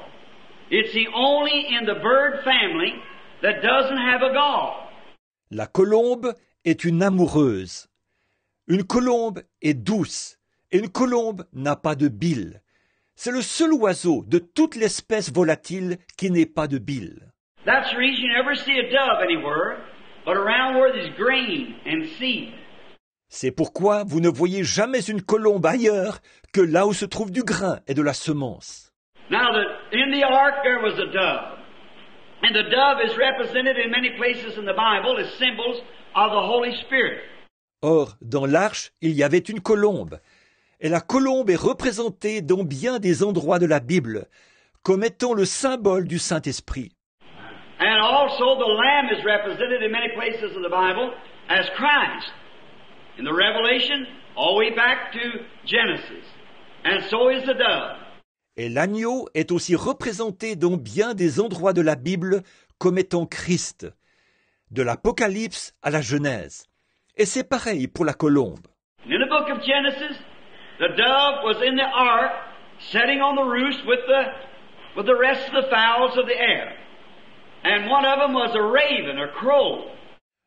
It's the only in the bird family that doesn't have a gall. La colombe est une amoureuse. Une colombe est douce. Et une colombe n'a pas de bile. C'est le seul oiseau de toute l'espèce volatile qui n'ait pas de bile. That's the reason you never see a dove anywhere but around where there's grain and seed. C'est pourquoi vous ne voyez jamais une colombe ailleurs que là où se trouve du grain et de la semence. Now, in the ark there was a dove. And the dove is represented in many places in the Bible as symbols of the Holy Spirit. Or, dans l'arche, il y avait une colombe. Et la colombe est représentée dans bien des endroits de la Bible comme étant le symbole du Saint-Esprit. And also the lamb is represented in many places in the Bible as Christ. In the Revelation, all the way back to Genesis. And so is the dove. Et l'agneau est aussi représenté dans bien des endroits de la Bible comme étant Christ, de l'Apocalypse à la Genèse. Et c'est pareil pour la colombe. In the book of Genesis, the dove was in the ark, sitting on the roost with the rest of the fowls of the air. And one of them was a raven, a crow.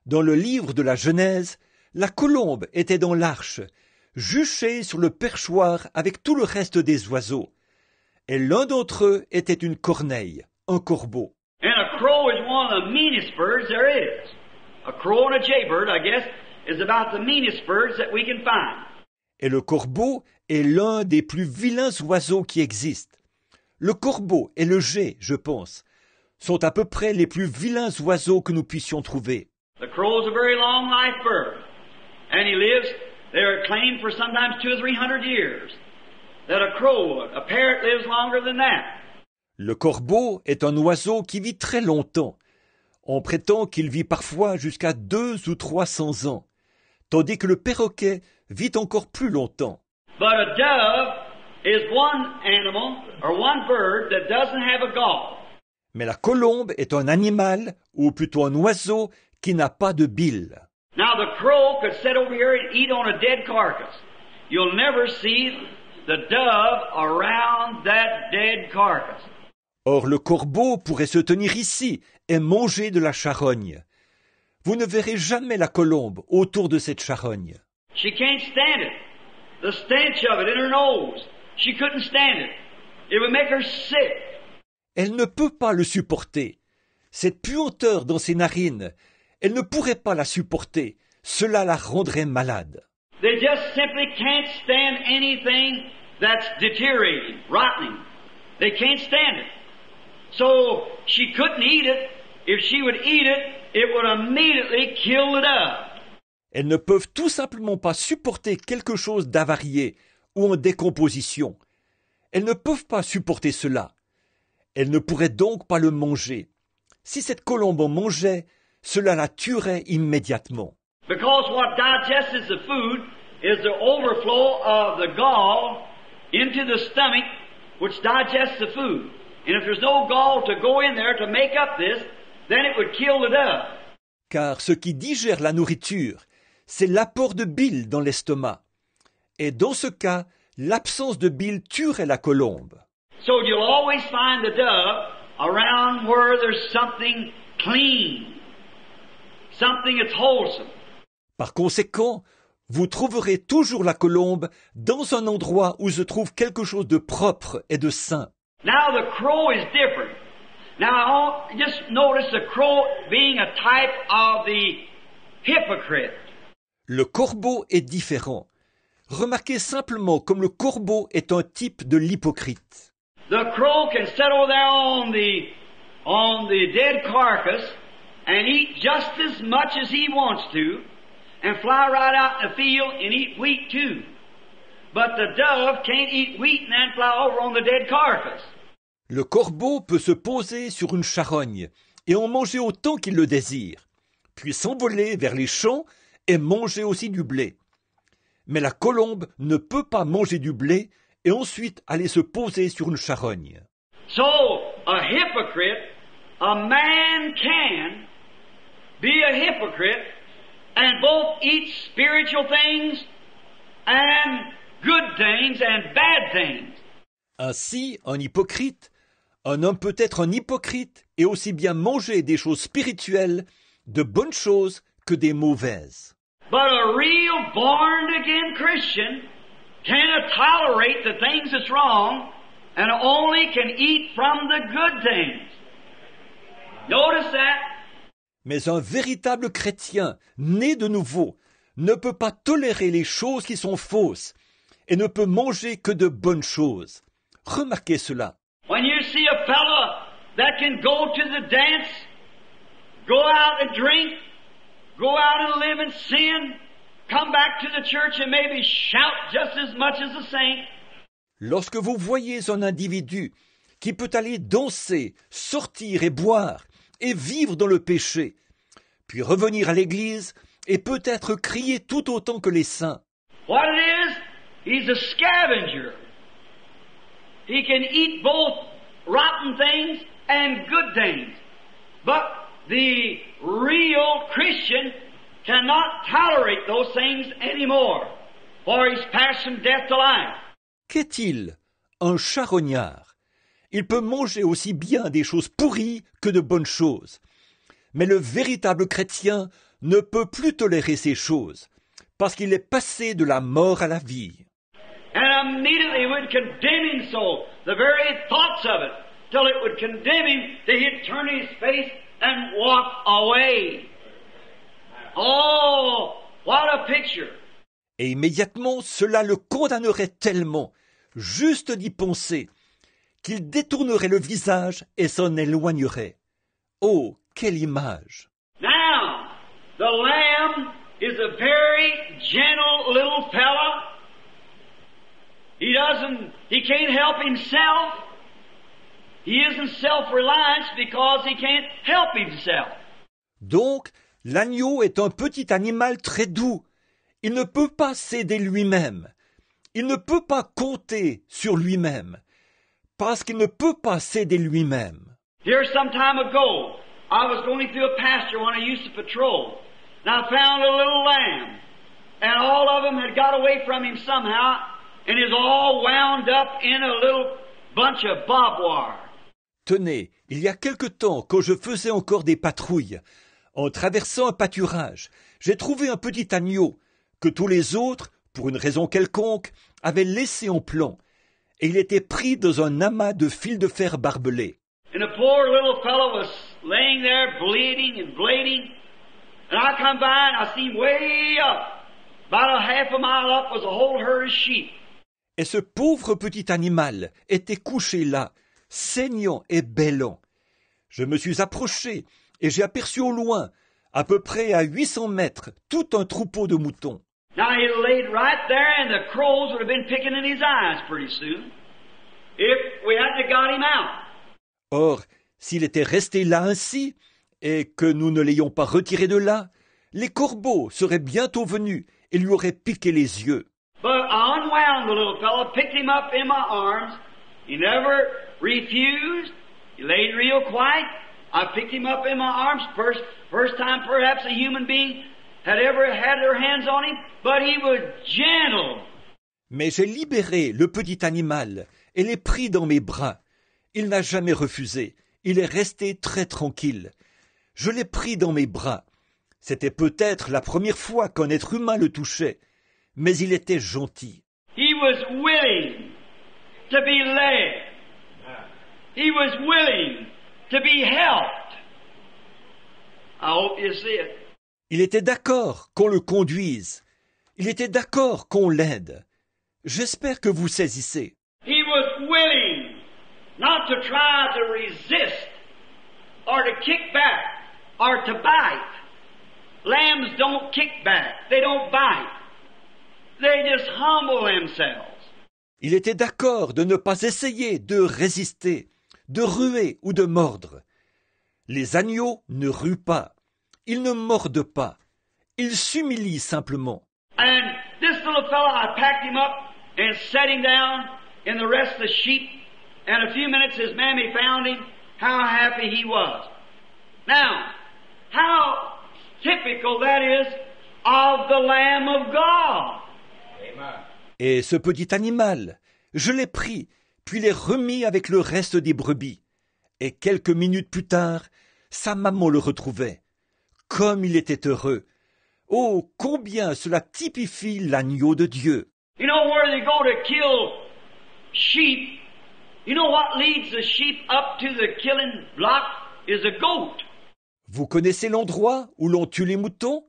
Dans le livre de la Genèse, la colombe était dans l'arche, juchée sur le perchoir avec tout le reste des oiseaux. Et l'un d'entre eux était une corneille, un corbeau. And a crow is one of the meanest birds there is. A crow and a jaybird, I guess, is about the meanest birds that we can find. Et le corbeau est l'un des plus vilains oiseaux qui existent. Le corbeau et le geai, je pense, sont à peu près les plus vilains oiseaux que nous puissions trouver. The crow is a very long life bird. And he lives, they're claimed for sometimes 200 or 300 years. That a crow, a parrot lives longer than that. Le corbeau est un oiseau qui vit très longtemps. On prétend qu'il vit parfois jusqu'à 200 ou 300 ans, tandis que le perroquet vit encore plus longtemps. But a dove is one animal or one bird that doesn't have a gall. Mais la colombe est un animal, ou plutôt un oiseau, qui n'a pas de bile. Now the crow could sit over here and eat on a dead carcass. You'll never see the dove around that dead carcass. Or le corbeau pourrait se tenir ici et manger de la charogne. Vous ne verrez jamais la colombe autour de cette charogne. She can't stand it. The stench of it in her nose. She couldn't stand it. It would make her sick. Elle ne peut pas le supporter. Cette puanteur dans ses narines, elle ne pourrait pas la supporter. Cela la rendrait malade. They just simply can't stand anything that's deteriorating, rotting. They can't stand it. So she couldn't eat it. If she would eat it, it would immediately kill the dove. Elles ne peuvent tout simplement pas supporter quelque chose d'avarié ou en décomposition. Elles ne peuvent pas supporter cela. Elles ne pourraient donc pas le manger. Si cette colombe en mangeait, cela la tuerait immédiatement. Because what digests the food is the overflow of the gall into the stomach, which digests the food. And if there's no gall to go in there to make up this, then it would kill the dove. Car ce qui digère la nourriture, c'est l'apport de bile dans l'estomac. Et dans ce cas, l'absence de bile tuerait la colombe. So you'll always find the dove around where there's something clean, something that's wholesome. Par conséquent, vous trouverez toujours la colombe dans un endroit où se trouve quelque chose de propre et de sain. Now the crow is different. Now just notice the crow being a type of the hypocrite. Le corbeau est différent. Remarquez simplement comme le corbeau est un type de l'hypocrite. The crow can settle there on the dead carcass and eat just as much as he wants to, and fly right out in the field and eat wheat too. But the dove can't eat wheat and then fly over on the dead carcass. Le corbeau peut se poser sur une charogne et en manger autant qu'ils le désirent, puis s'envoler vers les champs et manger aussi du blé. Mais la colombe ne peut pas manger du blé et ensuite aller se poser sur une charogne. So, a hypocrite, a man can be a hypocrite and both eat spiritual things and good things and bad things. Ainsi, un hypocrite, un homme peut être un hypocrite et aussi bien manger des choses spirituelles, de bonnes choses, que des mauvaises. But a real born-again Christian cannot tolerate the things that's wrong and only can eat from the good things. Notice that. Mais un véritable chrétien, né de nouveau, ne peut pas tolérer les choses qui sont fausses et ne peut manger que de bonnes choses. Remarquez cela. When you see a fellow that can go to the dance, go out and drink, go out and live in sin, come back to the church and maybe shout just as much as a saint. Lorsque vous voyez un individu qui peut aller danser, sortir et boire et vivre dans le péché, puis revenir à l'église et peut-être crier tout autant que les saints. What it is, he's a scavenger. He can eat both rotten things and good things. But the real Christian cannot tolerate those things anymore, for he's passed from death to life. Qu'est-il? Un charognard. Il peut manger aussi bien des choses pourries que de bonnes choses. Mais le véritable chrétien ne peut plus tolérer ces choses, parce qu'il est passé de la mort à la vie. And immediately it would condemn him so, the very thoughts of it, till it would condemn him that he'd turn his face and walk away. Oh, what a picture! Et immédiatement, cela le condamnerait tellement, juste d'y penser, qu'il détournerait le visage et s'en éloignerait. Oh, quelle image! Now, the lamb is a very gentle little fella. He can't help himself. He isn't self-reliant because he can't help himself. Donc, l'agneau est un petit animal très doux. Il ne peut pas s'aider lui-même. Il ne peut pas compter sur lui-même, parce qu'il ne peut pas s'aider lui-même. Here, some time ago, I was going through a pasture when I used to patrol, and I found a little lamb, and all of them had got away from him somehow, and is all wound up in a little bunch of barbed wire. Tenez, il y a quelque temps, quand je faisais encore des patrouilles, en traversant un pâturage, j'ai trouvé un petit agneau que tous les autres, pour une raison quelconque, avaient laissé en plan, et il était pris dans un amas de fils de fer barbelés. And the poor little fellow was laying there bleeding and bleeding, and I come by and I see him way up, about a half a mile up was a whole herd of sheep. Et ce pauvre petit animal était couché là, saignant et bêlant. Je me suis approché et j'ai aperçu au loin, à peu près à 800 mètres, tout un troupeau de moutons. Now he laid right there and the crows would have been picking in his eyes pretty soon if we hadn't got him out. Or, s'il était resté là ainsi, et que nous ne l'ayons pas retiré de là, les corbeaux seraient bientôt venus et lui auraient piqué les yeux. But I unwound the little fellow, picked him up in my arms. He never refused. He laid real quiet. I picked him up in my arms. First time perhaps a human being had ever had their hands on him, but he was gentle. Mais j'ai libéré le petit animal et l'ai pris dans mes bras. Il n'a jamais refusé. Il est resté très tranquille. Je l'ai pris dans mes bras. C'était peut-être la première fois qu'un être humain le touchait, mais il était gentil. He was willing to be led. He was willing to be helped. I hope you see it. Il était d'accord qu'on le conduise. Il était d'accord qu'on l'aide. J'espère que vous saisissez. He was willing not to try to resist or to kick back or to bite. Lambs don't kick back. They don't bite. They just humble themselves. Il était d'accord de ne pas essayer de résister, de ruer ou de mordre. Les agneaux ne ruent pas, ils ne mordent pas, ils s'humilient simplement. And this little fellow, I packed him up and set him down in the rest of the sheep. And a few minutes his mammy found him. How happy he was. Now, how typical that is of the Lamb of God. Amen. Et ce petit animal, je l'ai pris, puis l'ai remis avec le reste des brebis. Et quelques minutes plus tard, sa maman le retrouvait. Comme il était heureux. Oh, combien cela typifie l'agneau de Dieu. You know where they go to kill sheep? You know what leads the sheep up to the killing block is a goat. Vous connaissez l'endroit où l'on tue les moutons?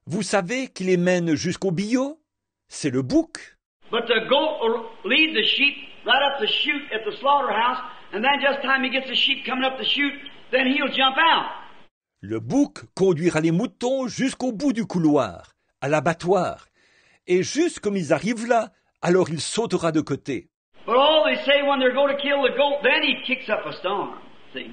Vous savez qui les mène jusqu'au billot? C'est le bouc. But the goat will lead the sheep right up the chute at the slaughterhouse, and then just time he gets the sheep coming up the chute, then he'll jump out. Le bouc conduira les moutons jusqu'au bout du couloir, à l'abattoir. Et juste comme ils arrivent là, alors il sautera de côté. But all they say when they're going to kill the goat, then he kicks up a storm. See?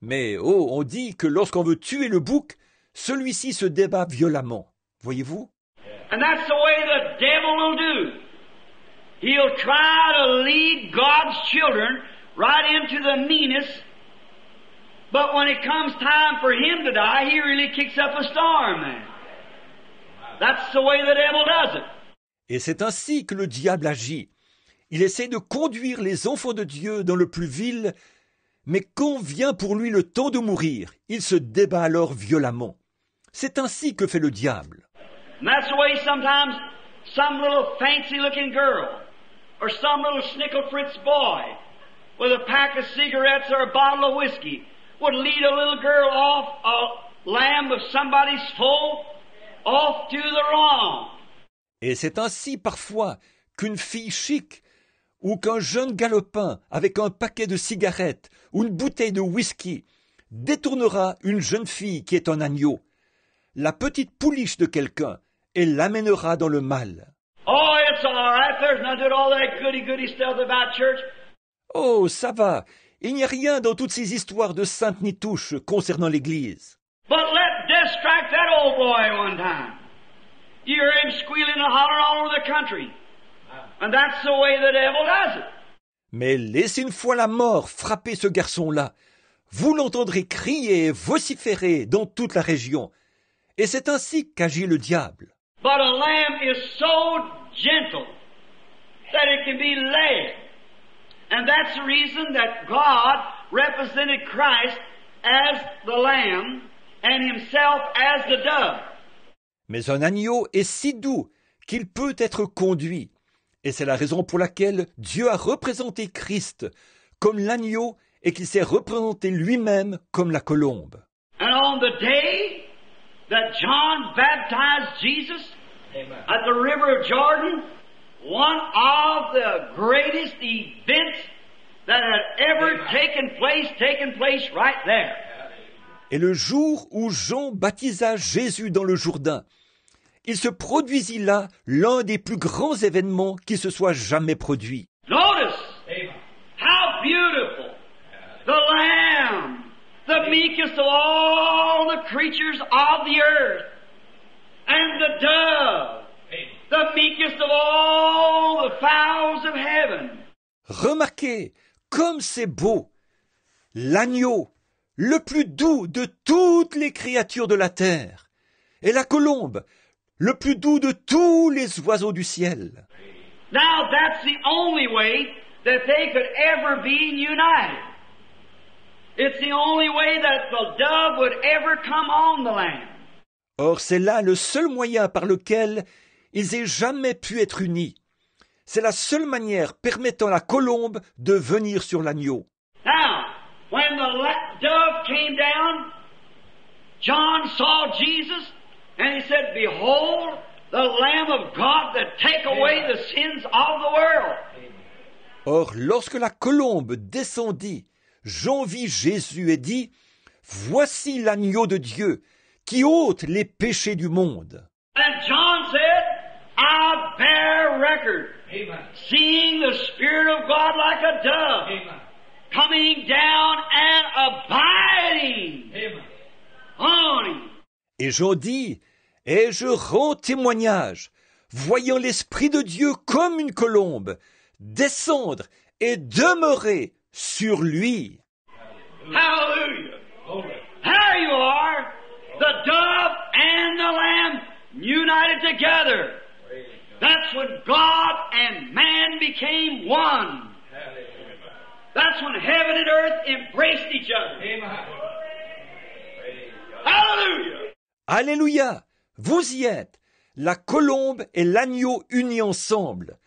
Mais oh, on dit que lorsqu'on veut tuer le bouc, celui-ci se débat violemment. Voyez-vous? And that's the way the devil will do. He'll try to lead God's children right into the meanest, but when it comes time for him to die, he really kicks up a storm, man. That's the way the devil does it. Et c'est ainsi que le diable agit. Il essaie de conduire les enfants de Dieu dans le plus vil, mais quand vient pour lui le temps de mourir, il se débat alors violemment. C'est ainsi que fait le diable. And that's the way sometimes some little fancy-looking girl or some little snickle-fritz boy with a pack of cigarettes or a bottle of whiskey would lead a little girl off a lamb of somebody's foal off to the wrong. Et c'est ainsi parfois qu'une fille chic ou qu'un jeune galopin avec un paquet de cigarettes ou une bouteille de whisky détournera une jeune fille qui est un agneau, la petite pouliche de quelqu'un, et l'amènera dans le mal. Oh, it's all right. There's none of all that goody-goody stuff about church. Oh, ça va, il n'y a rien dans toutes ces histoires de sainte nitouche concernant l'Église. But let death strike that old boy one time. You hear him squealing and hollering all over the country. And that's the way the devil does it. Mais laissez une fois la mort frapper ce garçon-là. Vous l'entendrez crier et vociférer dans toute la région. Et c'est ainsi qu'agit le diable. But a lamb is so gentle that it can be led. And that's the reason that God represented Christ as the lamb and himself as the dove. Mais un agneau est si doux qu'il peut être conduit. Et c'est la raison pour laquelle Dieu a représenté Christ comme l'agneau et qu'il s'est représenté lui-même comme la colombe. And on the day that John baptized Jesus Amen. at the river of Jordan, one of the greatest events that had ever taken place right there. Et le jour où Jean baptisa Jésus dans le Jourdain, il se produisit là l'un des plus grands événements qui se soit jamais produit. Notice Amen. how beautiful the Lamb, the meekest of all the creatures of the earth, and the dove, the meekest of all the fowls of heaven. Remarquez comme c'est beau, l'agneau, le plus doux de toutes les créatures de la terre, et la colombe, le plus doux de tous les oiseaux du ciel. Now that's the only way that they could ever be united. It's the only way that the dove would ever come on the lamb. Or c'est là le seul moyen par lequel ils aient jamais pu être unis. C'est la seule manière permettant à la colombe de venir sur l'agneau. Now, when the dove came down, John saw Jesus, and he said, "Behold, the Lamb of God that take away the sins of the world." Or, lorsque la colombe descendit, Jean vit Jésus et dit, « Voici l'agneau de Dieu qui ôte les péchés du monde. » And John said, "I bear record, Amen. seeing the Spirit of God like a dove Amen. coming down and abiding on him. Et Jean dit, et je rends témoignage, voyant l'Esprit de Dieu comme une colombe, descendre et demeurer sur lui. Hallelujah. There you are, the dove and the lamb united together. That's when God and man became one. That's when heaven and earth embraced each other. Hallelujah. Alléluia! Vous y êtes! La colombe et l'agneau unis ensemble.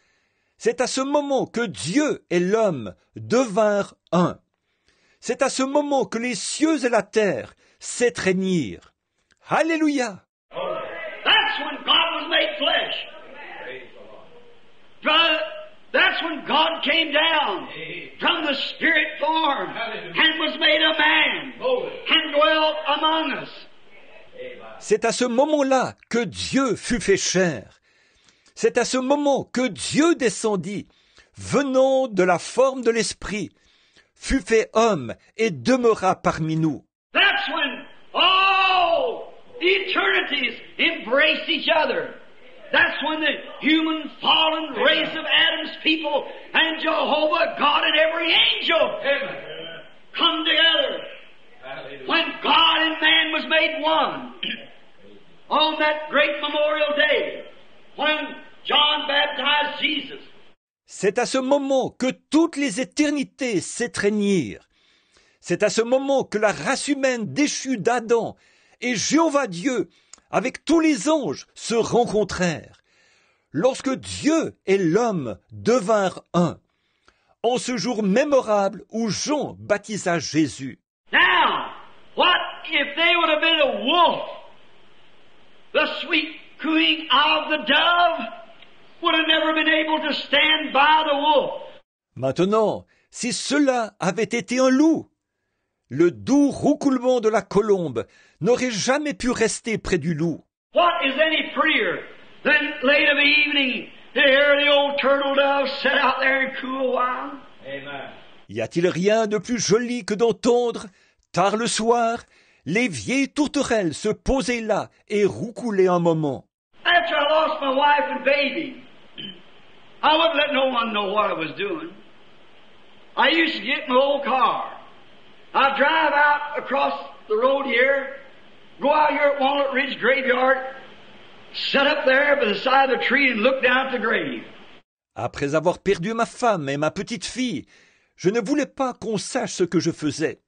C'est à ce moment que Dieu et l'homme devinrent un. C'est à ce moment que les cieux et la terre s'étreignirent. Alléluia! That's when God was made flesh. That's when God came down from the spirit form and was made a man and dwelt among us. C'est à ce moment-là que Dieu fut fait chair. C'est à ce moment que Dieu descendit, venant de la forme de l'Esprit, fut fait homme et demeura parmi nous. That's when all eternities embraced each other. That's when the human fallen race of Adam's people and Jehovah God and every angel come together. When God and man was made one. On that great memorial day, when John baptized Jesus. C'est à ce moment que toutes les éternités s'étreignirent. C'est à ce moment que la race humaine déchue d'Adam et Jéhovah Dieu, avec tous les anges, se rencontrèrent. Lorsque Dieu et l'homme devinrent un, en ce jour mémorable où Jean baptisa Jésus. Now, what if they would have been a wolf? The sweet cooing of the dove would have never been able to stand by the wolf. Maintenant, si cela avait été un loup, le doux roucoulement de la colombe n'aurait jamais pu rester près du loup. What is any prettier than late of the evening to hear the old turtle dove sit out there and coo a while? Amen. Y a-t-il rien de plus joli que d'entendre, tard le soir, les vieilles tourterelles se poser là et roucouler un moment? After I lost my wife and baby, I wouldn't let no one know what I was doing. I used to get in my old car. I'd drive out across the road here, go out here at Walnut Ridge Graveyard, sit up there by the side of the tree and look down at the grave. Après avoir perdu ma femme et ma petite fille, je ne voulais pas qu'on sache ce que je faisais.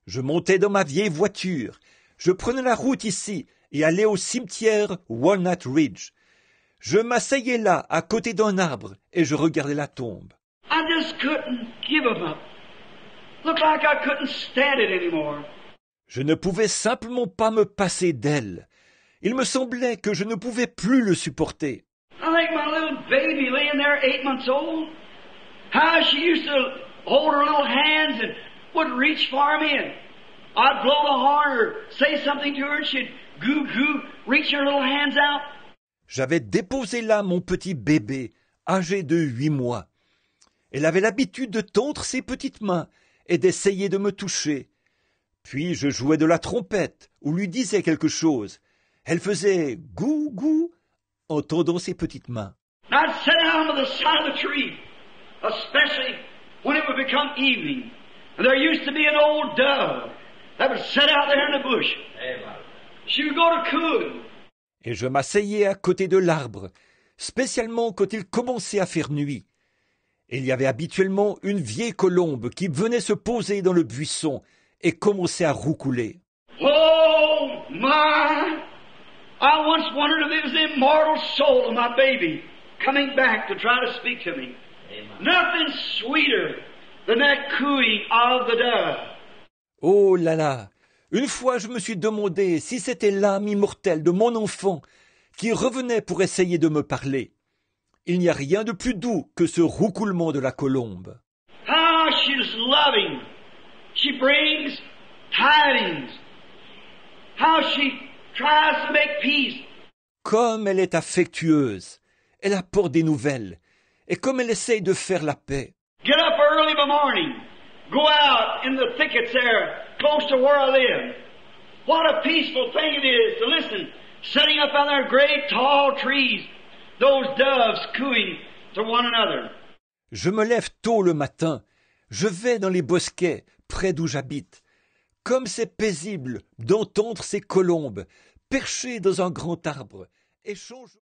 Je montais dans ma vieille voiture, je prenais la route ici et allais au cimetière Walnut Ridge. Je m'asseyais là, à côté d'un arbre, et je regardais la tombe. I just couldn't give them up. Looked like I couldn't stand it anymore. Je ne pouvais simplement pas me passer d'elle. Il me semblait que je ne pouvais plus le supporter. I think my little baby laying there 8 months old, how she used to hold her little hands and would reach for me and I'd blow the horn or say something to her and she'd goo, reach her little hands out. J'avais déposé là mon petit bébé, âgé de 8 mois. Elle avait l'habitude de tendre ses petites mains et d'essayer de me toucher. Puis je jouais de la trompette ou lui disais quelque chose. Elle faisait gou, gou en tendant ses petites mains. I'd sit down by the side of the tree, especially when it would become evening. And there used to be an old dove that would sit out there in the bush. She would go to cooing. Et je m'asseyais à côté de l'arbre, spécialement quand il commençait à faire nuit. Et il y avait habituellement une vieille colombe qui venait se poser dans le buisson et commençait à roucouler. Oh my! I once wondered if it was the immortal soul of my baby coming back to try to speak to me. Nothing sweeter than that cooing of the dove. Oh là là! Une fois je me suis demandé si c'était l'âme immortelle de mon enfant qui revenait pour essayer de me parler. Il n'y a rien de plus doux que ce roucoulement de la colombe. How she's loving. She brings tidings. How she tries to make peace. Comme elle est affectueuse, elle apporte des nouvelles, et comme elle essaye de faire la paix. Get up early in the morning Go out in the thickets there, close to where I live. What a peaceful thing it is to listen, sitting up on their great tall trees, those doves cooing to one another. Je me lève tôt le matin, je vais dans les bosquets, près d'où j'habite. Comme c'est paisible d'entendre ces colombes, perchées dans un grand arbre, échangeant